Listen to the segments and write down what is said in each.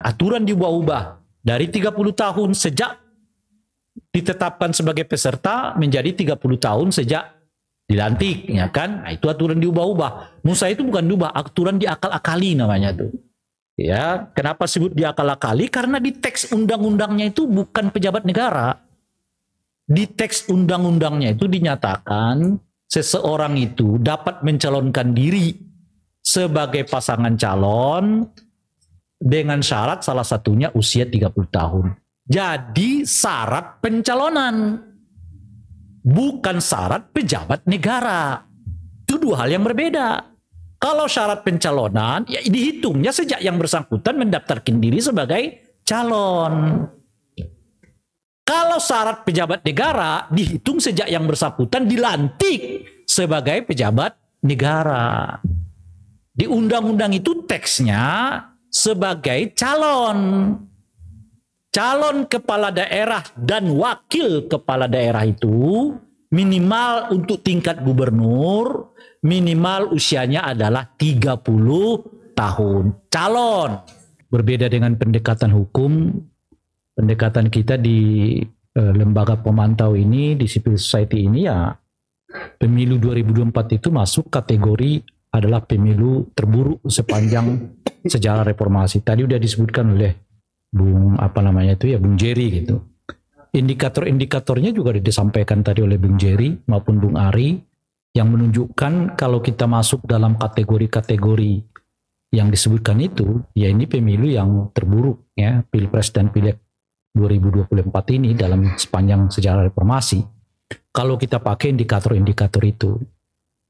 aturan diubah-ubah dari 30 tahun sejak ditetapkan sebagai peserta menjadi 30 tahun sejak dilantik, ya kan? Nah, itu aturan diubah-ubah. Menurut saya itu bukan diubah, aturan diakal-akali namanya tuh. Ya, kenapa sebut diakal-akali? Karena di teks undang-undangnya itu bukan pejabat negara. Di teks undang-undangnya itu dinyatakan seseorang itu dapat mencalonkan diri sebagai pasangan calon dengan syarat salah satunya usia 30 tahun. Jadi syarat pencalonan, bukan syarat pejabat negara. Itu dua hal yang berbeda. Kalau syarat pencalonan, ya dihitungnya sejak yang bersangkutan mendaftarkan diri sebagai calon. Kalau syarat pejabat negara, dihitung sejak yang bersangkutan dilantik sebagai pejabat negara. Di undang-undang itu teksnya sebagai calon. Calon kepala daerah dan wakil kepala daerah itu minimal untuk tingkat gubernur, minimal usianya adalah 30 tahun. Calon. Berbeda dengan pendekatan hukum, pendekatan kita di lembaga pemantau ini, di civil society ini ya, pemilu 2024 itu masuk kategori adalah pemilu terburuk sepanjang sejarah reformasi. Tadi udah disebutkan oleh Bung Jerry gitu. Indikator-indikatornya juga disampaikan tadi oleh Bung Jerry maupun Bung Ari yang menunjukkan kalau kita masuk dalam kategori-kategori yang disebutkan itu, ya ini pemilu yang terburuk ya, Pilpres dan Pileg 2024 ini dalam sepanjang sejarah reformasi. Kalau kita pakai indikator-indikator itu.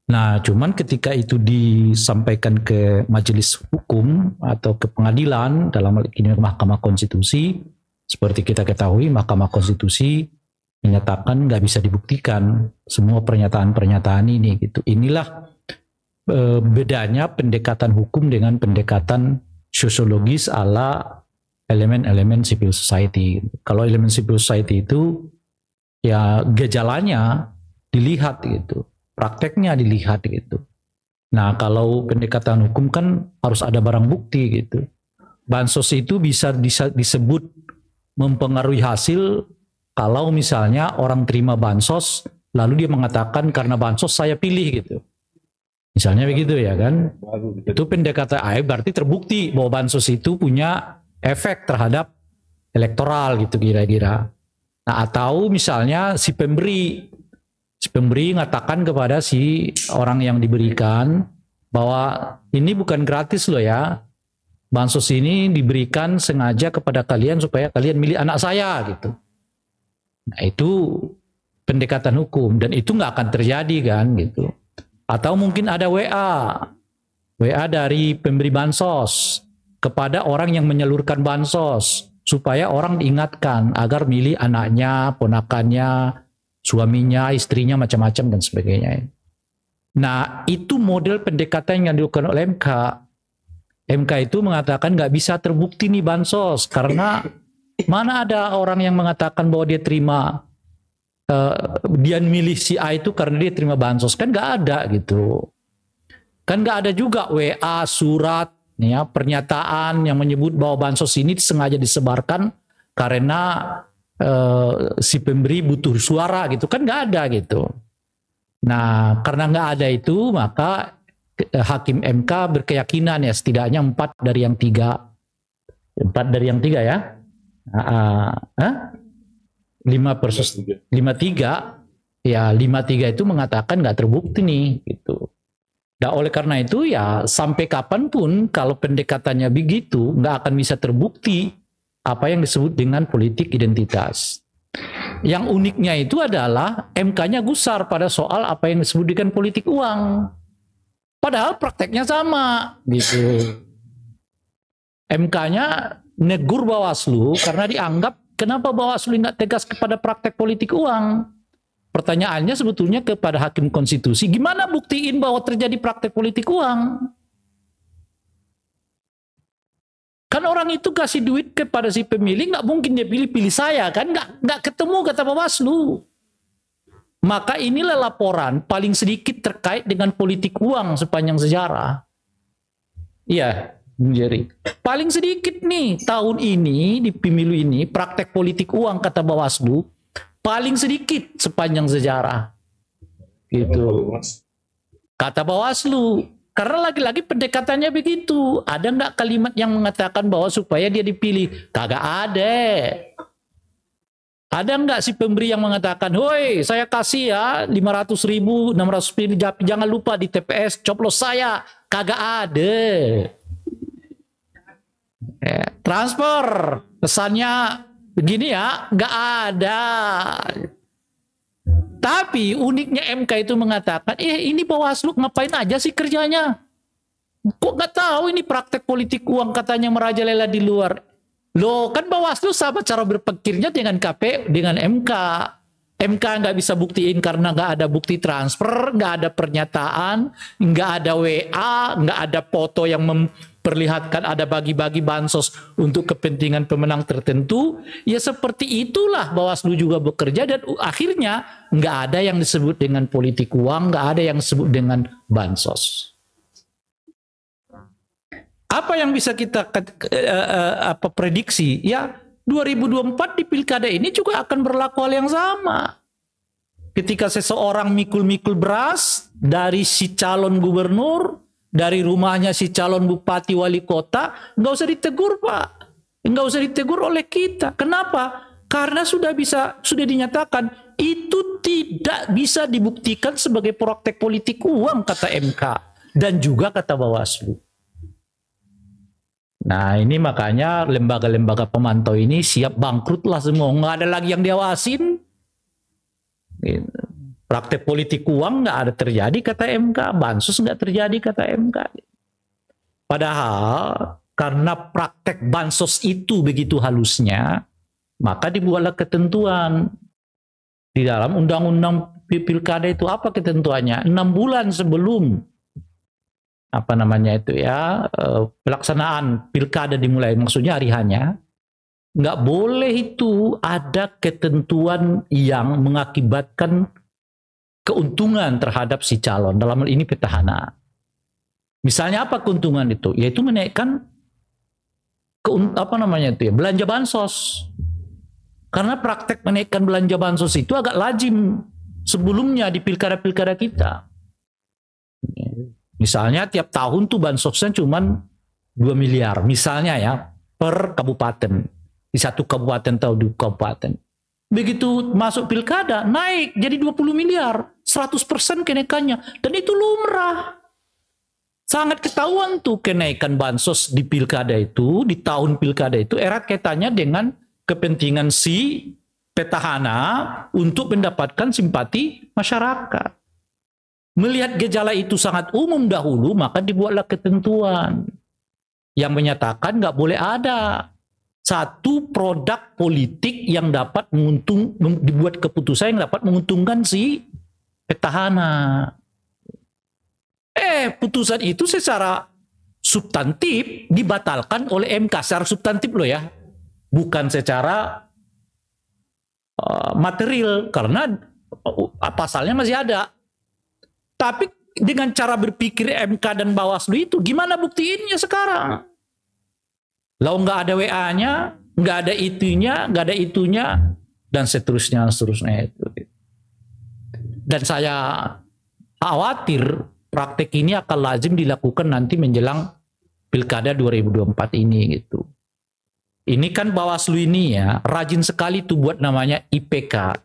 Nah, cuman ketika itu disampaikan ke majelis hukum atau ke pengadilan dalam hal ini Mahkamah Konstitusi, seperti kita ketahui Mahkamah Konstitusi menyatakan nggak bisa dibuktikan semua pernyataan-pernyataan ini gitu. Inilah bedanya pendekatan hukum dengan pendekatan sosiologis ala elemen-elemen civil society. Kalau elemen civil society itu ya gejalanya dilihat gitu. Prakteknya dilihat gitu. Nah, kalau pendekatan hukum kan harus ada barang bukti gitu. Bansos itu bisa disebut mempengaruhi hasil kalau misalnya orang terima bansos lalu dia mengatakan karena bansos saya pilih gitu. Misalnya begitu ya kan. Itu pendekatan berarti terbukti bahwa bansos itu punya efek terhadap elektoral gitu kira-kira. Nah, atau misalnya si pemberi mengatakan kepada si orang yang diberikan bahwa ini bukan gratis loh ya, bansos ini diberikan sengaja kepada kalian supaya kalian milih anak saya gitu. Nah, itu pendekatan hukum dan itu nggak akan terjadi kan gitu. Atau mungkin ada WA dari pemberi bansos kepada orang yang menyalurkan bansos supaya orang diingatkan agar milih anaknya, ponakannya, suaminya, istrinya, macam-macam dan sebagainya. Nah, itu model pendekatan yang dilakukan oleh MK. MK itu mengatakan nggak bisa terbukti nih bansos karena mana ada orang yang mengatakan bahwa dia terima dia milih si A itu karena dia terima bansos, kan nggak ada gitu. Kan nggak ada juga WA, surat, ya, pernyataan yang menyebut bahwa bansos ini sengaja disebarkan karena si pemberi butuh suara gitu, kan nggak ada gitu. Nah, karena nggak ada itu maka Hakim MK berkeyakinan ya setidaknya 4 dari yang 3 ya 5/3 ya 5/3 itu mengatakan nggak terbukti nih gitu. Nah, oleh karena itu ya sampai kapanpun kalau pendekatannya begitu nggak akan bisa terbukti apa yang disebut dengan politik identitas. Yang uniknya itu adalah MK-nya gusar pada soal apa yang disebut dengan politik uang. Padahal prakteknya sama gitu. MK-nya negur Bawaslu karena dianggap kenapa Bawaslu nggak tegas kepada praktek politik uang. Pertanyaannya sebetulnya kepada Hakim Konstitusi, gimana buktiin bahwa terjadi praktek politik uang? Kan orang itu kasih duit kepada si pemilih, nggak mungkin dia pilih saya, kan nggak ketemu kata Bawaslu. Maka inilah laporan paling sedikit terkait dengan politik uang sepanjang sejarah. Iya, Bung Jerry. Paling sedikit nih tahun ini di pemilu ini praktek politik uang kata Bawaslu paling sedikit sepanjang sejarah. Gitu. Kata Bawaslu. Karena lagi-lagi pendekatannya begitu. Ada nggak kalimat yang mengatakan bahwa supaya dia dipilih? Kagak ada. Ada nggak si pemberi yang mengatakan, woi saya kasih ya 500.000, 600.000, jangan lupa di TPS coblos saya. Kagak ada. Transfer, pesannya begini ya, nggak ada. Tapi uniknya MK itu mengatakan, ini Bawaslu ngapain aja sih kerjanya? Kok nggak tahu ini praktek politik uang katanya merajalela di luar. Loh kan Bawaslu sama cara berpikirnya dengan KPU, dengan MK. MK nggak bisa buktiin karena nggak ada bukti transfer, nggak ada pernyataan, nggak ada WA, nggak ada foto yang memperlihatkan ada bagi-bagi bansos untuk kepentingan pemenang tertentu. Ya seperti itulah Bawaslu juga bekerja dan akhirnya nggak ada yang disebut dengan politik uang, nggak ada yang disebut dengan bansos. Apa yang bisa kita prediksi? Ya 2024 di pilkada ini juga akan berlaku hal yang sama. Ketika seseorang mikul-mikul beras dari si calon gubernur, dari rumahnya si calon bupati wali kota, nggak usah ditegur Pak. Nggak usah ditegur oleh kita. Kenapa? Karena sudah dinyatakan itu tidak bisa dibuktikan sebagai praktek politik uang kata MK dan juga kata Bawaslu. Nah ini makanya lembaga-lembaga pemantau ini siap bangkrut lah semua. Nggak ada lagi yang diawasin. Praktek politik uang nggak ada terjadi kata MK. Bansos nggak terjadi kata MK. Padahal karena praktek bansos itu begitu halusnya, maka dibuatlah ketentuan. Di dalam undang-undang pilkada itu apa ketentuannya? 6 bulan sebelum pelaksanaan pilkada dimulai, maksudnya hari hanya, nggak boleh itu ada ketentuan yang mengakibatkan keuntungan terhadap si calon, dalam hal ini petahana. Misalnya apa keuntungan itu? Yaitu menaikkan belanja bansos. Karena praktek menaikkan belanja bansos itu agak lazim sebelumnya di pilkada-pilkada kita. Misalnya tiap tahun tuh bansosnya cuma 2 miliar. Misalnya ya, per kabupaten. Di satu kabupaten atau 2 kabupaten. Begitu masuk pilkada, naik jadi 20 miliar. 100% kenaikannya. Dan itu lumrah. Sangat ketahuan tuh kenaikan bansos di pilkada itu, di tahun pilkada itu, erat kaitannya dengan kepentingan si petahana untuk mendapatkan simpati masyarakat. Melihat gejala itu sangat umum dahulu, maka dibuatlah ketentuan yang menyatakan nggak boleh ada satu produk politik yang dapat dibuat keputusan yang dapat menguntungkan si petahana. Putusan itu secara substantif dibatalkan oleh MK secara substantif loh ya, bukan secara material karena pasalnya masih ada. Tapi dengan cara berpikir MK dan Bawaslu itu gimana buktiinnya sekarang? Lalu nggak ada WA-nya, nggak ada itunya, nggak ada itunya, dan seterusnya itu. Dan saya khawatir praktek ini akan lazim dilakukan nanti menjelang pilkada 2024 ini gitu. Ini kan Bawaslu ini ya rajin sekali tuh buat namanya IPK,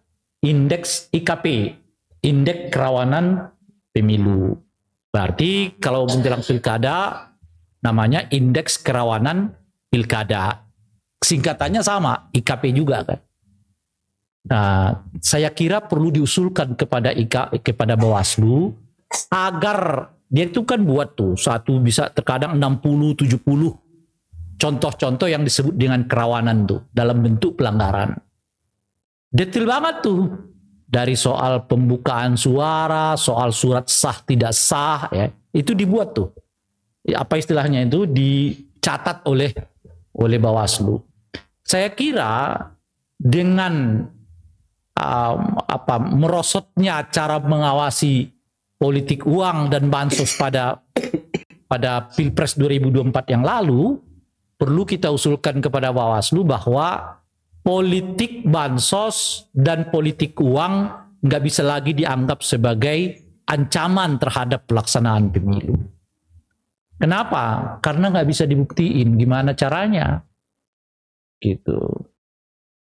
Indeks IKP, Indeks Kerawanan Pemilu. Berarti kalau menjelang pilkada namanya Indeks Kerawanan Pilkada. Singkatannya sama, IKP juga kan. Nah, saya kira perlu diusulkan kepada Bawaslu agar dia itu kan buat tuh satu bisa terkadang 60, 70 contoh-contoh yang disebut dengan kerawanan tuh dalam bentuk pelanggaran. Detail banget tuh. Dari soal pembukaan suara, soal surat sah tidak sah, ya itu dibuat tuh. Apa istilahnya itu dicatat oleh Bawaslu. Saya kira dengan merosotnya cara mengawasi politik uang dan bansos pada pada Pilpres 2024 yang lalu, perlu kita usulkan kepada Bawaslu bahwa politik bansos dan politik uang nggak bisa lagi dianggap sebagai ancaman terhadap pelaksanaan pemilu. Kenapa? Karena nggak bisa dibuktiin gimana caranya. Gitu.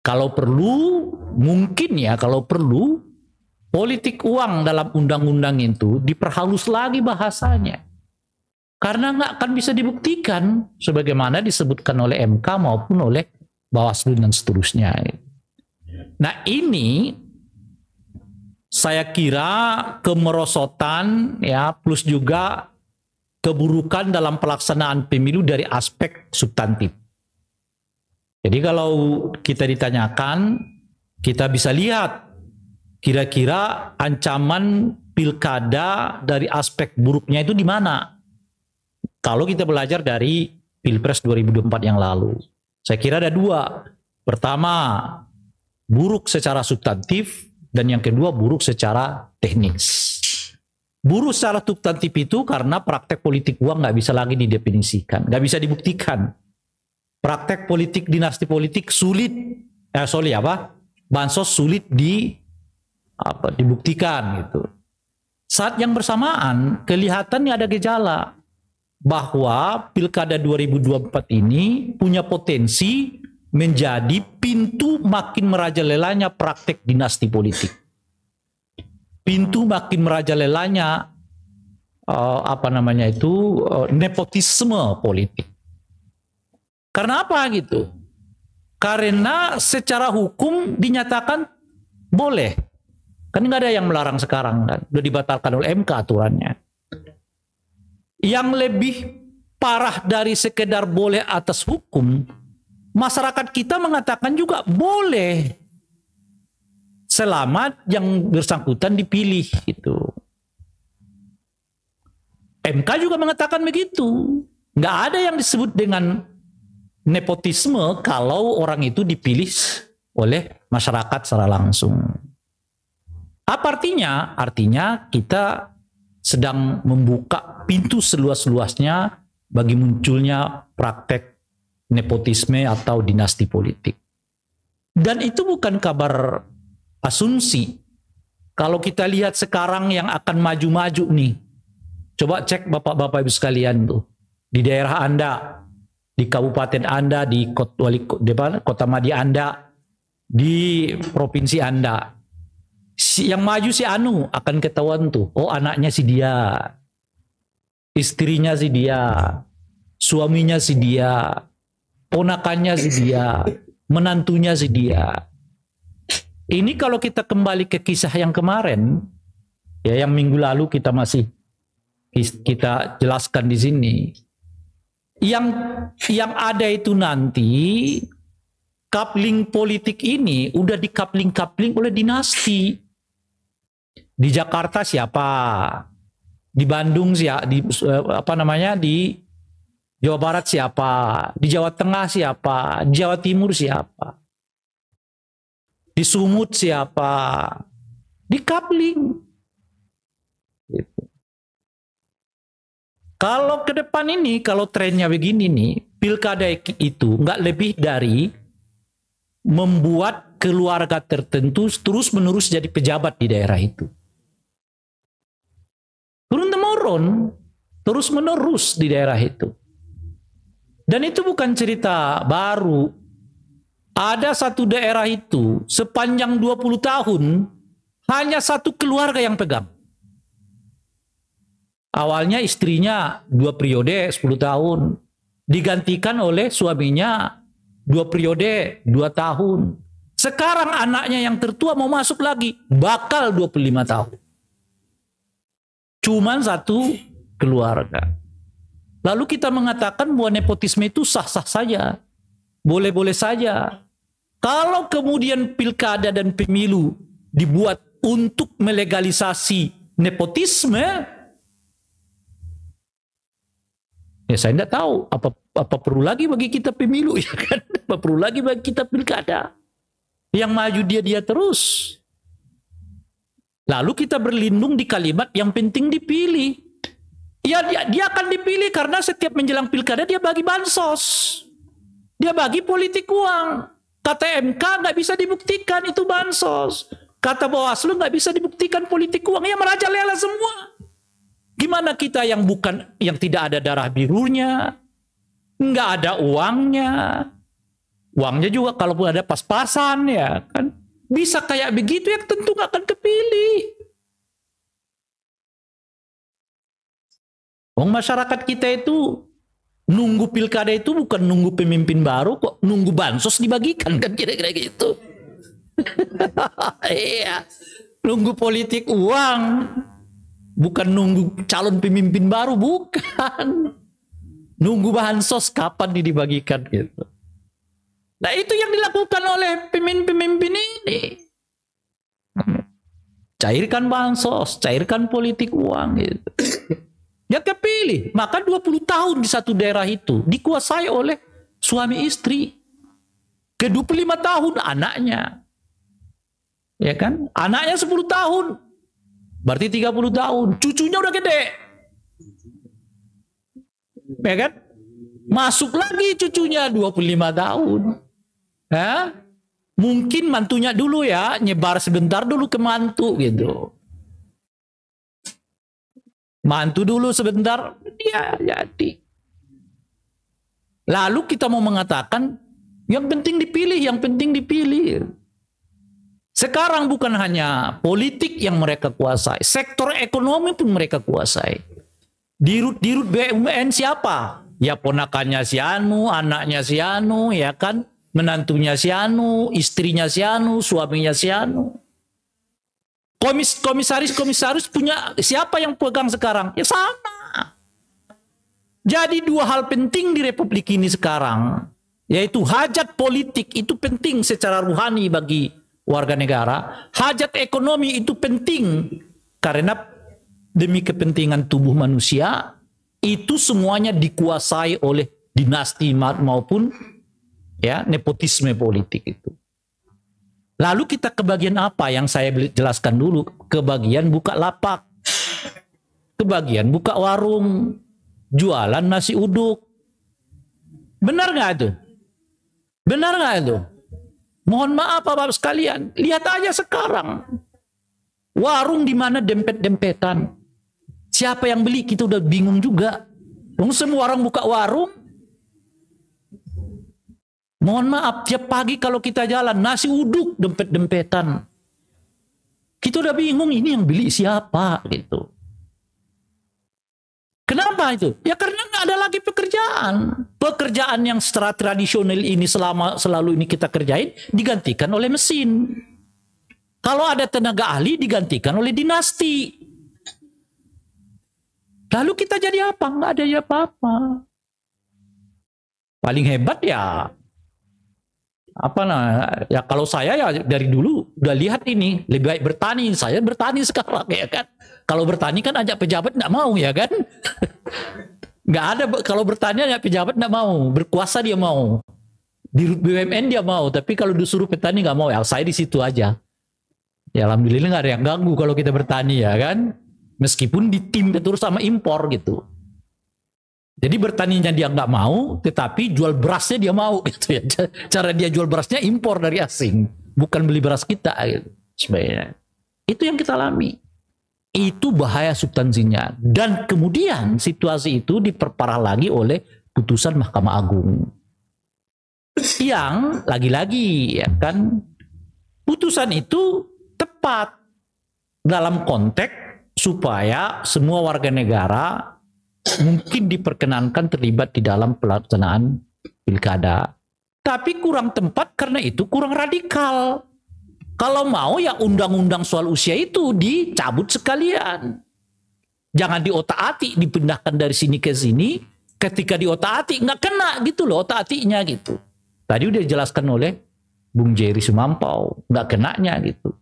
Kalau perlu, mungkin ya kalau perlu, politik uang dalam undang-undang itu diperhalus lagi bahasanya. Karena nggak akan bisa dibuktikan sebagaimana disebutkan oleh MK maupun oleh Bawaslu dan seterusnya. Nah ini saya kira kemerosotan ya plus juga keburukan dalam pelaksanaan pemilu dari aspek substantif. Jadi kalau kita ditanyakan, kita bisa lihat kira-kira ancaman pilkada dari aspek buruknya itu di mana. Kalau kita belajar dari Pilpres 2024 yang lalu. Saya kira ada dua. Pertama, buruk secara substantif, dan yang kedua buruk secara teknis. Buruk secara substantif itu karena praktek politik uang nggak bisa lagi didefinisikan, nggak bisa dibuktikan. Praktek politik dinasti politik sulit, bansos sulit dibuktikan gitu. Saat yang bersamaan kelihatannya ada gejala bahwa Pilkada 2024 ini punya potensi menjadi pintu makin merajalelanya praktek dinasti politik. Pintu makin merajalelanya nepotisme politik. Karena apa gitu? Karena secara hukum dinyatakan boleh. Kan nggak ada yang melarang sekarang kan, udah dibatalkan oleh MK aturannya. Yang lebih parah dari sekedar boleh atas hukum, masyarakat kita mengatakan juga boleh selama yang bersangkutan dipilih gitu. MK juga mengatakan begitu. Nggak ada yang disebut dengan nepotisme kalau orang itu dipilih oleh masyarakat secara langsung. Apa artinya? Artinya kita sedang membuka pintu seluas-luasnya bagi munculnya praktek nepotisme atau dinasti politik. Dan itu bukan kabar asumsi. Kalau kita lihat sekarang yang akan maju-maju nih, coba cek bapak-bapak ibu sekalian tuh, di daerah Anda, di kabupaten Anda, di kota Madi Anda, di provinsi Anda. Yang maju si Anu akan ketahuan tuh, oh anaknya si dia, istrinya si dia, suaminya si dia, ponakannya si dia, menantunya si dia. Ini kalau kita kembali ke kisah yang kemarin, ya yang minggu lalu kita jelaskan di sini. Yang ada itu nanti coupling politik ini udah di-coupling oleh dinasti. Di Jakarta siapa? Di Bandung siapa? Di Jawa Barat siapa? Di Jawa Tengah siapa? Di Jawa Timur siapa? Di Sumut siapa? Di coupling. Gitu. Kalau ke depan ini, kalau trennya begini nih, pilkada itu nggak lebih dari membuat keluarga tertentu terus-menerus jadi pejabat di daerah itu. Turun-temurun, terus-menerus di daerah itu. Dan itu bukan cerita baru. Ada satu daerah itu sepanjang 20 tahun hanya satu keluarga yang pegang. Awalnya istrinya 2 periode 10 tahun. Digantikan oleh suaminya 2 periode 2 tahun. Sekarang anaknya yang tertua mau masuk lagi. Bakal 25 tahun. Cuman satu keluarga. Lalu kita mengatakan bahwa nepotisme itu sah-sah saja. Boleh-boleh saja. Kalau kemudian pilkada dan pemilu dibuat untuk melegalisasi nepotisme, ya saya tidak tahu apa perlu lagi bagi kita pemilu, ya kan? Apa perlu lagi bagi kita pilkada? Yang maju dia terus. Lalu kita berlindung di kalimat yang penting dipilih. Ya dia akan dipilih karena setiap menjelang pilkada dia bagi bansos. Dia bagi politik uang. Kata MK nggak bisa dibuktikan itu bansos. Kata Bawaslu nggak bisa dibuktikan politik uang. Ya merajalela semua. Gimana kita yang tidak ada darah birunya, nggak ada uangnya. Uangnya juga kalaupun ada pas-pasan ya kan. Bisa kayak begitu ya tentu nggak akan kepilih. Masyarakat kita itu nunggu pilkada itu bukan nunggu pemimpin baru kok, nunggu bansos dibagikan kan kira-kira gitu. Iya, nunggu politik uang, bukan nunggu calon pemimpin baru, bukan. Nunggu bansos kapan dibagikan gitu. Nah itu yang dilakukan oleh pemimpin-pemimpin ini. Cairkan bansos, cairkan politik uang gitu. Ya kepilih. Maka 20 tahun di satu daerah itu dikuasai oleh suami istri. Ke 25 tahun anaknya. Ya kan? Anaknya 10 tahun. Berarti 30 tahun. Cucunya udah gede. Ya kan? Masuk lagi cucunya 25 tahun. Hah? Mungkin mantunya dulu ya, nyebar sebentar dulu ke mantu gitu. Mantu dulu sebentar, dia jadi. Lalu kita mau mengatakan, yang penting dipilih. Sekarang bukan hanya politik yang mereka kuasai, sektor ekonomi pun mereka kuasai. Dirut BUMN siapa? Ya ponakannya si Anu, anaknya si Anu, ya kan? Menantunya si Anu, istrinya si Anu, suaminya si Anu. Komisaris punya siapa yang pegang sekarang? Ya sama. Jadi dua hal penting di Republik ini sekarang, yaitu hajat politik itu penting secara ruhani bagi warga negara, hajat ekonomi itu penting karena demi kepentingan tubuh manusia, itu semuanya dikuasai oleh dinasti maupun ya nepotisme politik itu. Lalu kita ke bagian apa yang saya jelaskan dulu, ke bagian buka lapak, ke bagian buka warung, jualan nasi uduk. Benar nggak itu? Benar nggak itu? Mohon maaf Bapak sekalian, lihat aja sekarang. Warung di mana dempet-dempetan. Siapa yang beli kita udah bingung juga. Semua orang buka warung. Mohon maaf, tiap pagi kalau kita jalan, nasi uduk dempet-dempetan. Kita udah bingung ini yang beli siapa gitu. Kenapa itu? Ya karena nggak ada lagi pekerjaan. Pekerjaan yang secara tradisional ini selalu ini kita kerjain digantikan oleh mesin. Kalau ada tenaga ahli digantikan oleh dinasti. Lalu kita jadi apa? Nggak ada apa-apa. Paling hebat ya ya kalau saya ya dari dulu udah lihat ini lebih baik bertani, saya bertani sekarang ya kan. Kalau bertani kan ajak pejabat nggak mau ya kan. Nggak ada kalau bertani ajak pejabat nggak mau, berkuasa dia mau, di BUMN dia mau, tapi kalau disuruh petani nggak mau. Ya saya di situ aja. Ya alhamdulillah nggak ada yang ganggu kalau kita bertani ya kan, meskipun ditim terus sama impor gitu. Jadi bertaninya dia nggak mau, tetapi jual berasnya dia mau gitu ya. Cara dia jual berasnya impor dari asing, bukan beli beras kita gitu. Sebenarnya itu yang kita alami. Itu bahaya substansinya. Dan kemudian situasi itu diperparah lagi oleh putusan Mahkamah Agung. Yang lagi-lagi ya kan, putusan itu tepat dalam konteks supaya semua warga negara mungkin diperkenankan terlibat di dalam pelaksanaan pilkada. Tapi kurang tempat karena itu kurang radikal. Kalau mau ya undang-undang soal usia itu dicabut sekalian. Jangan diotak-atik, dipindahkan dari sini ke sini. Ketika diotak-atik nggak kena gitu loh otak-atiknya gitu. Tadi udah dijelaskan oleh Bung Jerry Sumampau, nggak kenanya gitu.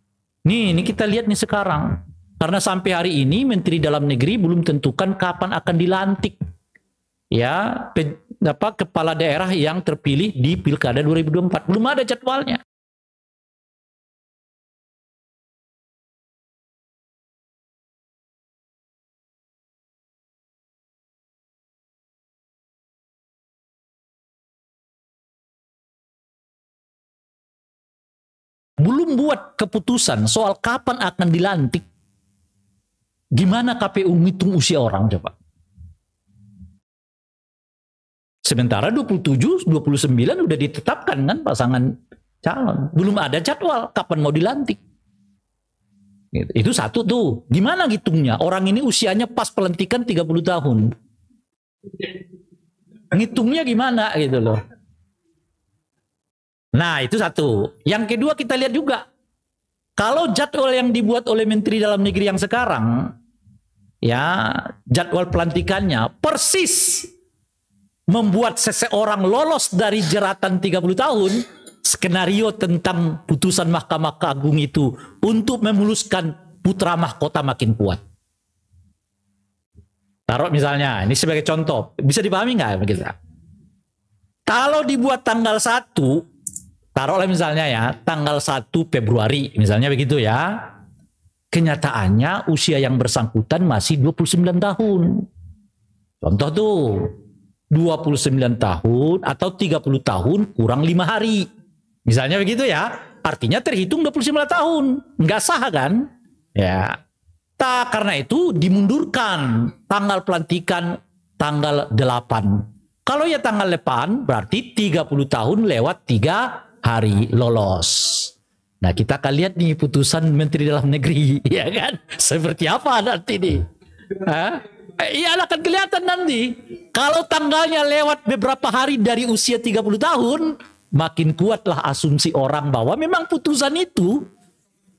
Ini kita lihat nih sekarang. Karena sampai hari ini Menteri Dalam Negeri belum tentukan kapan akan dilantik ya kepala daerah yang terpilih di Pilkada 2024. Belum ada jadwalnya. belum buat keputusan soal kapan akan dilantik, gimana KPU ngitung usia orang coba? Sementara 27, 29 udah ditetapkan kan pasangan calon. Belum ada jadwal kapan mau dilantik. Itu satu tuh. Gimana ngitungnya? Orang ini usianya pas pelantikan 30 tahun. Ngitungnya gimana gitu loh. Nah itu satu. Yang kedua kita lihat juga. Kalau jadwal yang dibuat oleh Menteri Dalam Negeri yang sekarang, ya jadwal pelantikannya persis membuat seseorang lolos dari jeratan 30 tahun, skenario tentang putusan Mahkamah Agung itu untuk memuluskan putra mahkota makin kuat. Taruh misalnya, ini sebagai contoh, bisa dipahami nggak begitu? Kalau dibuat tanggal 1, taruhlah misalnya ya, tanggal 1 Februari, misalnya begitu ya, kenyataannya usia yang bersangkutan masih 29 tahun. Contoh tuh, 29 tahun atau 30 tahun kurang 5 hari. Misalnya begitu ya. Artinya terhitung 29 tahun. Nggak sah kan? Ya. Karena itu dimundurkan tanggal pelantikan tanggal 8. Kalau ya tanggal 8 berarti 30 tahun lewat 3 hari lolos. Nah kita akan lihat nih putusan Menteri Dalam Negeri. Ya kan? Seperti apa nanti nih? Hah? Iya akan kelihatan nanti. Kalau tanggalnya lewat beberapa hari dari usia 30 tahun, makin kuatlah asumsi orang bahwa memang putusan itu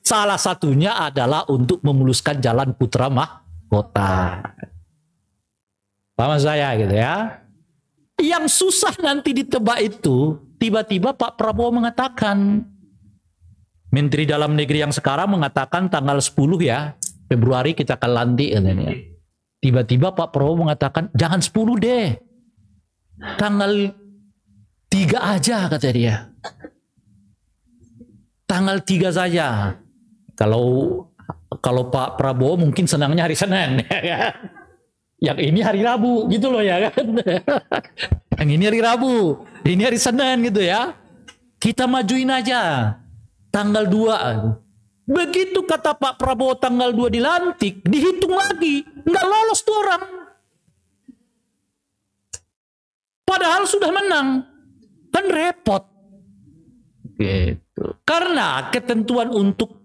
salah satunya adalah untuk memuluskan jalan putra mahkota. Paham saya gitu ya. Yang susah nanti ditebak itu, tiba-tiba Pak Prabowo mengatakan, Menteri Dalam Negeri yang sekarang mengatakan tanggal 10 ya, Februari kita akan lantik katanya. Tiba-tiba Pak Prabowo mengatakan jangan 10 deh. Tanggal 3 aja kata dia. Tanggal 3 saja. Kalau Pak Prabowo mungkin senangnya hari Senin ya kan? Yang ini hari Rabu gitu loh ya kan. Yang ini hari Rabu, ini hari Senin gitu ya. Kita majuin aja tanggal 2. Begitu kata Pak Prabowo tanggal 2 dilantik, dihitung lagi. Nggak lolos tuh orang. Padahal sudah menang. Kan repot. Gitu. Karena ketentuan untuk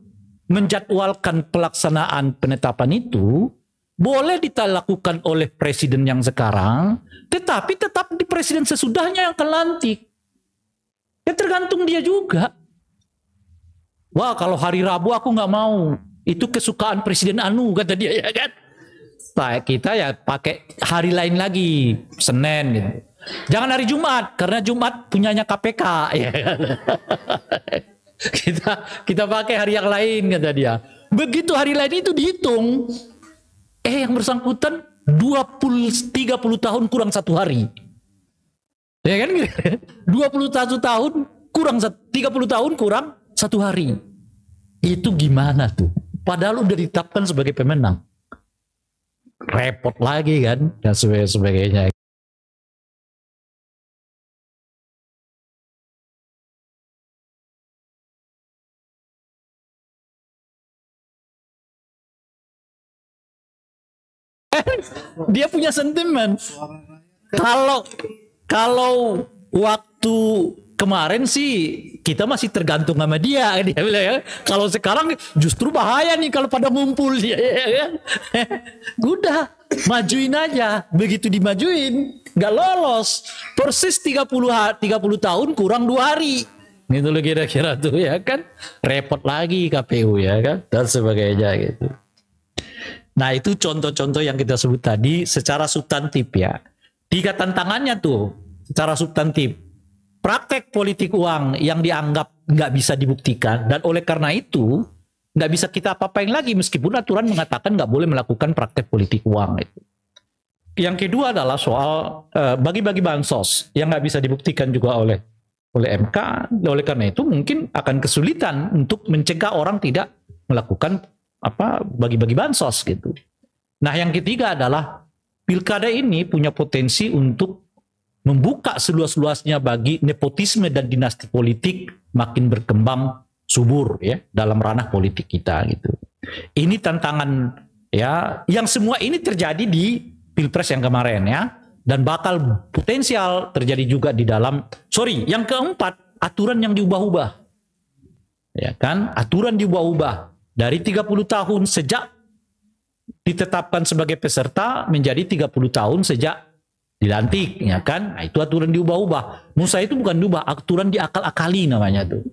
menjadwalkan pelaksanaan penetapan itu boleh dilakukan oleh presiden yang sekarang, tetapi tetap di presiden sesudahnya yang akan lantik. Ya tergantung dia juga. Wah kalau hari Rabu aku nggak mau. Itu kesukaan Presiden Anu kata dia ya kan. Nah, kita ya pakai hari lain lagi. Senin gitu. Jangan hari Jumat. Karena Jumat punyanya KPK. Ya kan? kita pakai hari yang lain kata dia. Begitu hari lain itu dihitung. Yang bersangkutan 30 tahun kurang 1 hari. Ya kan? 21 tahun kurang 30 tahun kurang 1 hari. Itu gimana tuh? Padahal udah ditetapkan sebagai pemenang. Repot lagi kan dan sebagainya. Dia punya sentimen. Kalau waktu kemarin sih kita masih tergantung sama dia bilang ya. Kalau sekarang justru bahaya nih kalau pada ngumpul dia ya. Udah majuin aja. Begitu dimajuin nggak lolos. Persis 30 tahun kurang 2 hari. Gitu loh kira-kira tuh ya kan. Repot lagi KPU ya kan dan sebagainya gitu. Nah itu contoh-contoh yang kita sebut tadi secara substantif ya. 3 tantangannya tuh secara substantif. Praktek politik uang yang dianggap nggak bisa dibuktikan dan oleh karena itu nggak bisa kita apa-apain lagi meskipun aturan mengatakan nggak boleh melakukan praktek politik uang itu. Yang kedua adalah soal bagi-bagi bansos yang nggak bisa dibuktikan juga oleh MK. Oleh karena itu mungkin akan kesulitan untuk mencegah orang tidak melakukan bagi-bagi bansos gitu. Nah yang ketiga adalah pilkada ini punya potensi untuk membuka seluas-luasnya bagi nepotisme dan dinasti politik makin berkembang subur ya dalam ranah politik kita gitu. Ini tantangan ya, yang semua ini terjadi di Pilpres yang kemarin ya, dan bakal potensial terjadi juga di dalam, yang keempat, aturan yang diubah-ubah. Ya kan, aturan diubah-ubah dari 30 tahun sejak ditetapkan sebagai peserta menjadi 30 tahun sejak dilantik, ya kan? Nah, itu aturan diubah-ubah. Musa itu bukan diubah, aturan diakal-akali namanya tuh.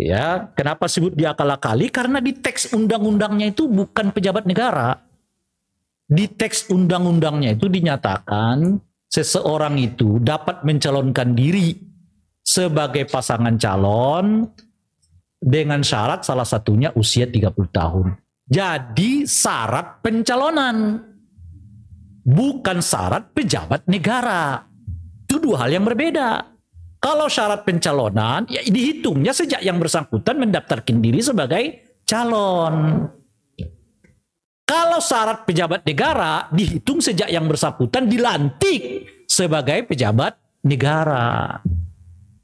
Ya, kenapa sebut diakal-akali? Karena di teks undang-undangnya itu bukan pejabat negara. Di teks undang-undangnya itu dinyatakan seseorang itu dapat mencalonkan diri sebagai pasangan calon dengan syarat salah satunya usia 30 tahun. Jadi syarat pencalonan, bukan syarat pejabat negara. Itu dua hal yang berbeda. Kalau syarat pencalonan, ya dihitungnya sejak yang bersangkutan mendaftarkan diri sebagai calon. Kalau syarat pejabat negara, dihitung sejak yang bersangkutan dilantik sebagai pejabat negara.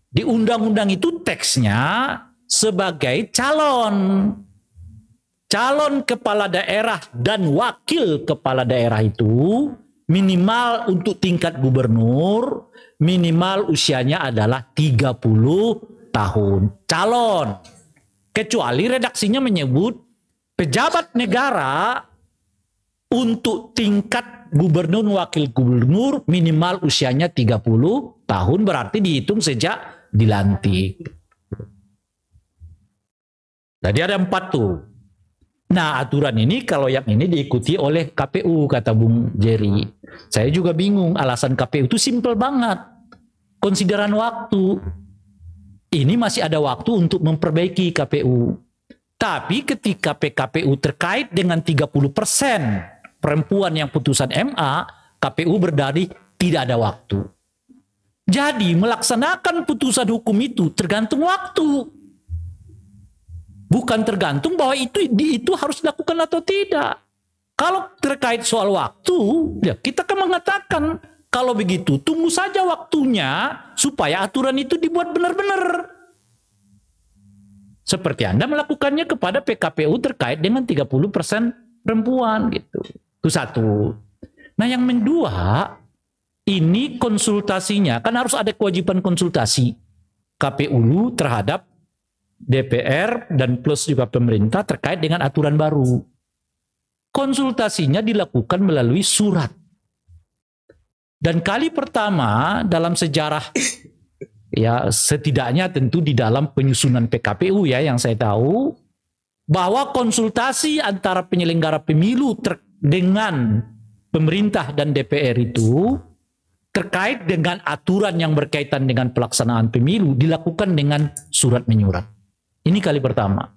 Di undang-undang itu teksnya sebagai calon. Calon kepala daerah dan wakil kepala daerah itu minimal untuk tingkat gubernur, minimal usianya adalah 30 tahun. Calon. Kecuali redaksinya menyebut pejabat negara untuk tingkat gubernur, wakil gubernur minimal usianya 30 tahun, berarti dihitung sejak dilantik. Jadi ada 4 tuh. Nah, aturan ini kalau yang ini diikuti oleh KPU, kata Bung Jerry. Saya juga bingung, alasan KPU itu simpel banget. Konsideran waktu. Ini masih ada waktu untuk memperbaiki KPU. Tapi ketika PKPU terkait dengan 30% perempuan yang putusan MA, KPU berdalih tidak ada waktu. Jadi melaksanakan putusan hukum itu tergantung waktu. Bukan tergantung bahwa itu harus dilakukan atau tidak. Kalau terkait soal waktu, ya kita kan mengatakan kalau begitu tunggu saja waktunya supaya aturan itu dibuat benar-benar. Seperti Anda melakukannya kepada PKPU terkait dengan 30% perempuan gitu. Itu satu. Nah, yang kedua, ini konsultasinya kan harus ada kewajiban konsultasi KPU terhadap DPR dan plus juga pemerintah terkait dengan aturan baru. Konsultasinya dilakukan melalui surat. Dan kali pertama dalam sejarah, ya setidaknya tentu di dalam penyusunan PKPU ya yang saya tahu, bahwa konsultasi antara penyelenggara pemilu dengan pemerintah dan DPR itu terkait dengan aturan yang berkaitan dengan pelaksanaan pemilu dilakukan dengan surat menyurat. Ini kali pertama.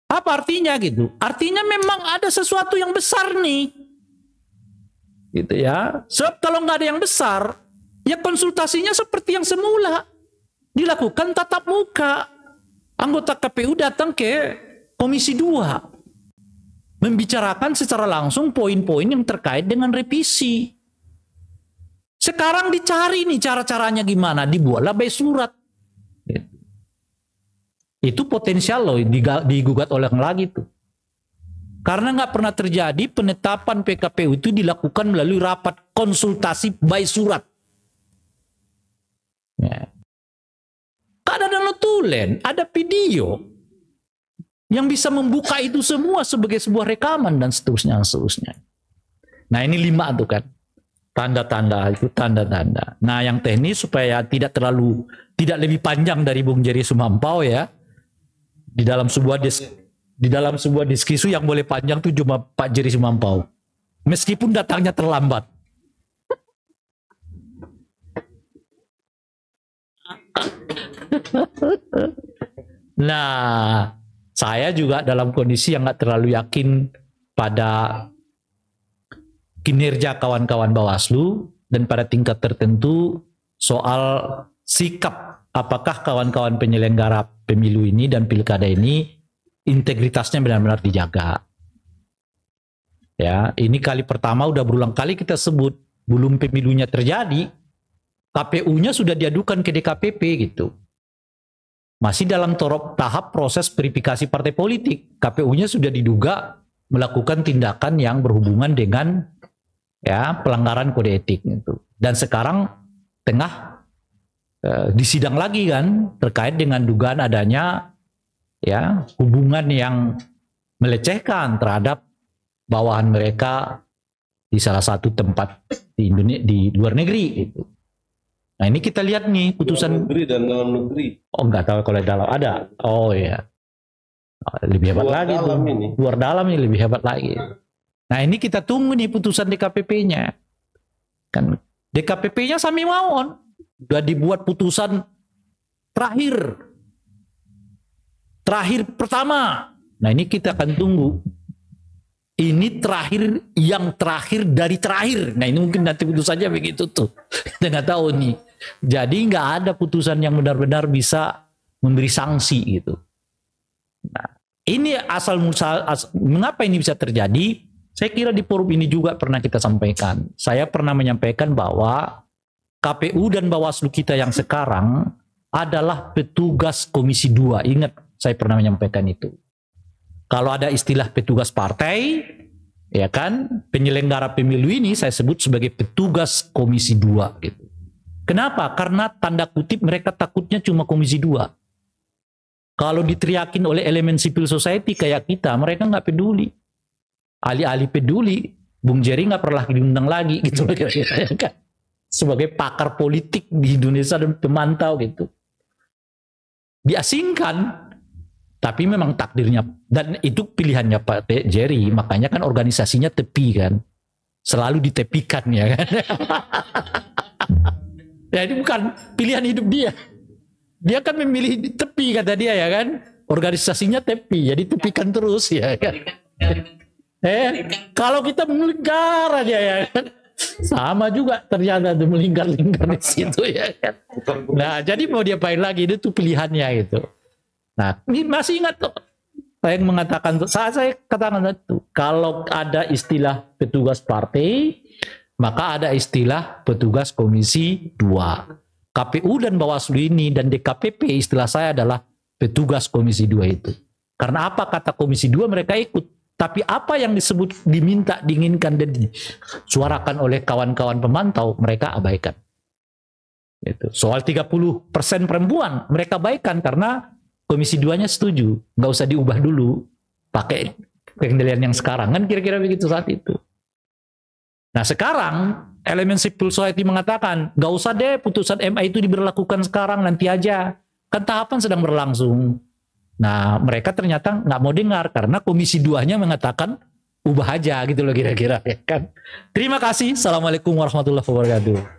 Apa artinya gitu? Artinya memang ada sesuatu yang besar nih. Gitu ya. Sebab kalau nggak ada yang besar, ya konsultasinya seperti yang semula. Dilakukan tatap muka. Anggota KPU datang ke Komisi 2. Membicarakan secara langsung poin-poin yang terkait dengan revisi. Sekarang dicari nih cara-caranya gimana. Dibuatlah by surat. Itu potensial loh digugat oleh yang lagi tuh. Karena nggak pernah terjadi penetapan PKPU itu dilakukan melalui rapat konsultasi by surat. Ya. Ada notulen, ada video yang bisa membuka itu semua sebagai sebuah rekaman dan seterusnya. Nah ini 5 tuh kan. Tanda-tanda itu tanda-tanda. Nah yang teknis supaya tidak lebih panjang dari Bung Jerry Sumampau ya. Di dalam sebuah diskusi yang boleh panjang tuh cuma Pak Jerry Sumampau. Meskipun datangnya terlambat. Nah, saya juga dalam kondisi yang gak terlalu yakin pada kinerja kawan-kawan Bawaslu dan pada tingkat tertentu soal sikap apakah kawan-kawan penyelenggara pemilu ini dan pilkada ini integritasnya benar-benar dijaga. Ya, ini kali pertama udah berulang kali kita sebut belum pemilunya terjadi, KPU-nya sudah diadukan ke DKPP gitu. masih dalam tahap proses verifikasi partai politik. KPU-nya sudah diduga melakukan tindakan yang berhubungan dengan ya pelanggaran kode etik itu. Dan sekarang tengah disidang lagi kan terkait dengan dugaan adanya ya hubungan yang melecehkan terhadap bawahan mereka di salah satu tempat di Indonesia, di luar negeri itu. Nah ini kita lihat nih putusan luar negeri dan dalam negeri. Oh nggak tahu kalau dalam ada. Oh iya. Lebih hebat Luar lagi tuh. dalam ini. Luar dalam ini lebih hebat lagi. Nah ini kita tunggu nih putusan DKPP-nya. Kan DKPP-nya Sami Mawon udah dibuat putusan terakhir pertama. Nah ini kita akan tunggu. Ini terakhir yang terakhir dari terakhir. Nah ini mungkin nanti putusannya begitu tuh. Kita nggak tahu nih. Jadi nggak ada putusan yang benar-benar bisa memberi sanksi gitu. Nah ini mengapa ini bisa terjadi? Saya kira di forum ini juga pernah kita sampaikan. Saya pernah menyampaikan bahwa KPU dan Bawaslu kita yang sekarang adalah petugas Komisi 2. Ingat, saya pernah menyampaikan itu. Kalau ada istilah petugas partai, ya kan, penyelenggara pemilu ini saya sebut sebagai petugas Komisi 2 gitu. Kenapa? Karena tanda kutip mereka takutnya cuma Komisi 2. Kalau diteriakin oleh elemen civil society kayak kita, mereka nggak peduli. Alih-alih peduli, Bung Jerry nggak pernah diundang lagi gitu loh kira-kira kan. Sebagai pakar politik di Indonesia dan pemantau gitu. Diasingkan. Tapi memang takdirnya, dan itu pilihannya Pak Jerry, makanya kan organisasinya tepi kan. Selalu ditepikan ya kan. Ya ini bukan pilihan hidup dia. Dia kan memilih tepi kata dia ya kan. Organisasinya tepi, jadi tepikan terus ya kan. Kalau kita melingkar aja ya kan. Sama juga ternyata tuh melingkar-lingkar di situ ya kan. Nah jadi mau diapain lagi, itu pilihannya gitu. Nah, ini masih ingat tuh. Saya mengatakan, saya katakan itu. Kalau ada istilah petugas partai, maka ada istilah petugas Komisi 2. KPU dan Bawaslu ini dan DKPP istilah saya adalah petugas Komisi 2 itu. Karena apa kata Komisi 2 mereka ikut. Tapi apa yang disebut, diminta, diinginkan dan disuarakan oleh kawan-kawan pemantau, mereka abaikan. Itu. Soal 30% perempuan, mereka abaikan karena Komisi 2-nya setuju, nggak usah diubah dulu, pakai pengendalian yang sekarang, kan kira-kira begitu saat itu. Nah sekarang, elemen civil society mengatakan, nggak usah deh putusan MA itu diberlakukan sekarang, nanti aja. Kan tahapan sedang berlangsung. Nah mereka ternyata nggak mau dengar, karena Komisi 2-nya mengatakan, ubah aja gitu loh kira-kira. Ya kan? Terima kasih, Assalamualaikum warahmatullahi wabarakatuh.